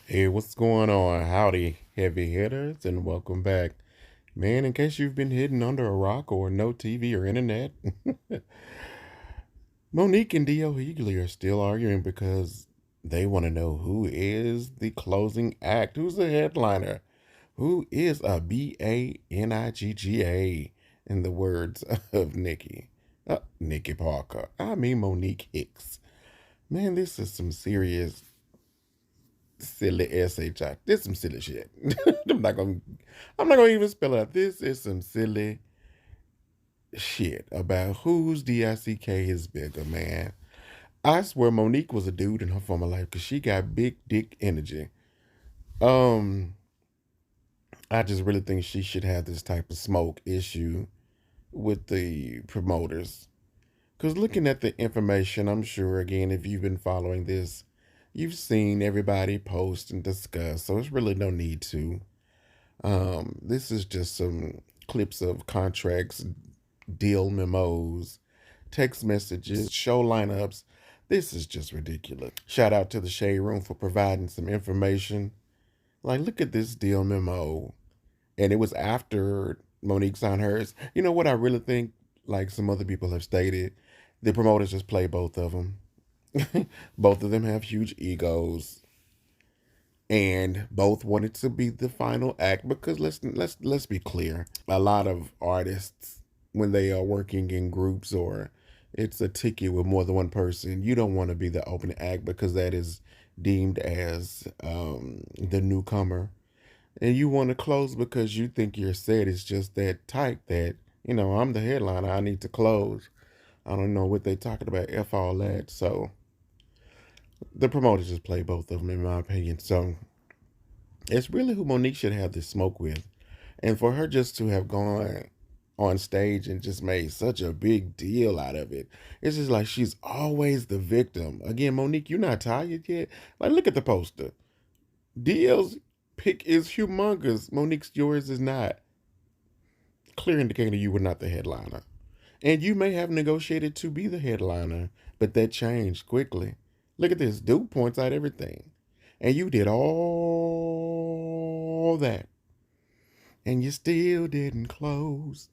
Hey, what's going on? Howdy, heavy hitters, and welcome back. Man, in case you've been hidden under a rock or no TV or internet, Monique and DL Hugley are still arguing because they want to know who is the closing act, who's the headliner, who is a BANIGGA, in the words of Nikki Parker. I mean Monique Hicks. Man, this is some serious silly SHI. This is some silly shit. I'm not gonna I'm not gonna even spell it out. This is some silly shit about whose DICK is bigger, man. I swear Monique was a dude in her former life because she got big dick energy. Um, I just really think she should have this type of smoke issue with the promoters. Because looking at the information, I'm sure, again, if you've been following this, you've seen everybody post and discuss, so it's really no need to. This is just some clips of contracts, deal memos, text messages, show lineups. This is just ridiculous. Shout out to the Shade Room for providing some information. Like, look at this deal memo. And it was after Monique signed hers. You know what I really think? Like some other people have stated, the promoters just play both of them. Both of them have huge egos, and both wanted to be the final act because let's be clear, a lot of artists, when they are working in groups or it's a ticket with more than one person, you don't want to be the opening act because that is deemed as the newcomer, and you want to close because you think your set is just that tight that I'm the headliner, I need to close. I don't know what they talking about, f all that. So the promoters just play both of them, in my opinion. So it's really who Monique should have this smoke with. And for her just to have gone on stage and just made such a big deal out of it, it's just like she's always the victim. Again, Monique, you're not tired yet? Like, look at the poster. DL's pick is humongous. Monique's yours is not. Clear indicator you were not the headliner. And you may have negotiated to be the headliner, but that changed quickly. Look at this. Dude points out everything. And you did all that. And you still didn't close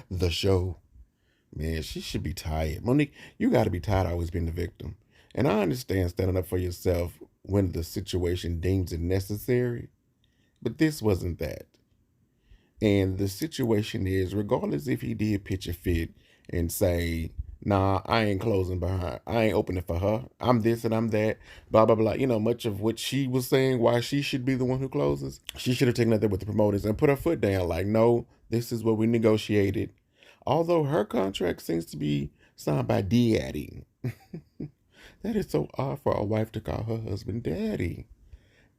the show. Man, she should be tired. Monique, you got to be tired of always being the victim. And I understand standing up for yourself when the situation deems it necessary, but this wasn't that. And the situation is, regardless if he did pitch a fit and say, nah, I ain't closing behind, I ain't opening for her, I'm this and I'm that, blah, blah, blah. Much of what she was saying, why she should be the one who closes, she should have taken that there with the promoters and put her foot down. Like, no, this is what we negotiated. Although her contract seems to be signed by daddy. That is so odd for a wife to call her husband daddy,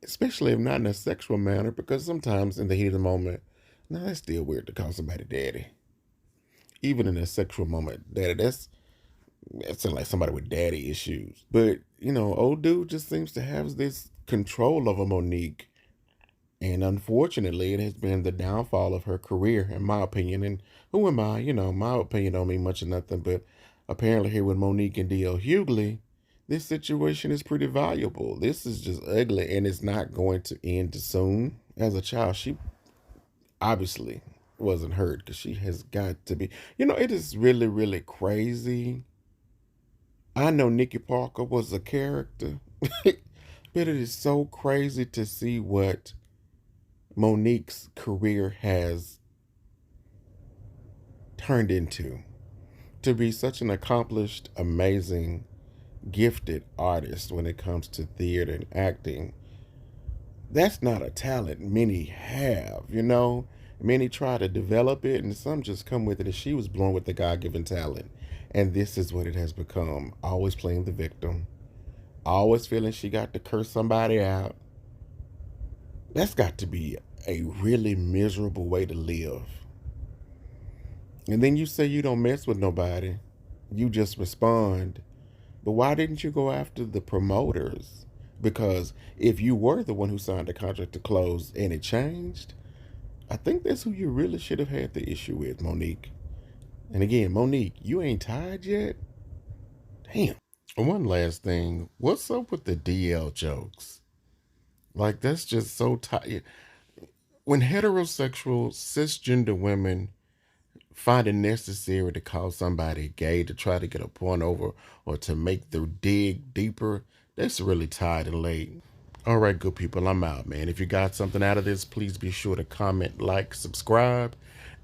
especially if not in a sexual manner, because sometimes in the heat of the moment, now that's still weird to call somebody daddy. Even in a sexual moment, daddy, that sounds like somebody with daddy issues. But, old dude just seems to have this control over Monique. And unfortunately, it has been the downfall of her career, in my opinion. And who am I? My opinion don't mean much of nothing. But apparently here with Monique and DL Hugley, this situation is pretty valuable. This is just ugly, and it's not going to end soon. As a child, she obviously wasn't hurt because she has got to be. It is really, really crazy. I know Nikki Parker was a character, but it is so crazy to see what Monique's career has turned into. To be such an accomplished, amazing, gifted artist when it comes to theater and acting, that's not a talent many have. Many try to develop it, and some just come with it. And she was born with the God given talent. And this is what it has become, always playing the victim, always feeling she got to curse somebody out. That's got to be a really miserable way to live. And then you say you don't mess with nobody, you just respond. But why didn't you go after the promoters? Because if you were the one who signed the contract to close and it changed, I think that's who you really should have had the issue with, Monique. And again, Monique, you ain't tired yet? Damn. One last thing. What's up with the DL jokes? Like, that's just so tight. When heterosexual cisgender women find it necessary to call somebody gay to try to get a point over or to make the dig deeper, that's really tired and late. All right, good people, I'm out, man. If you got something out of this, please be sure to comment, like, subscribe,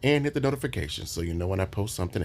and hit the notification so you know when I post something.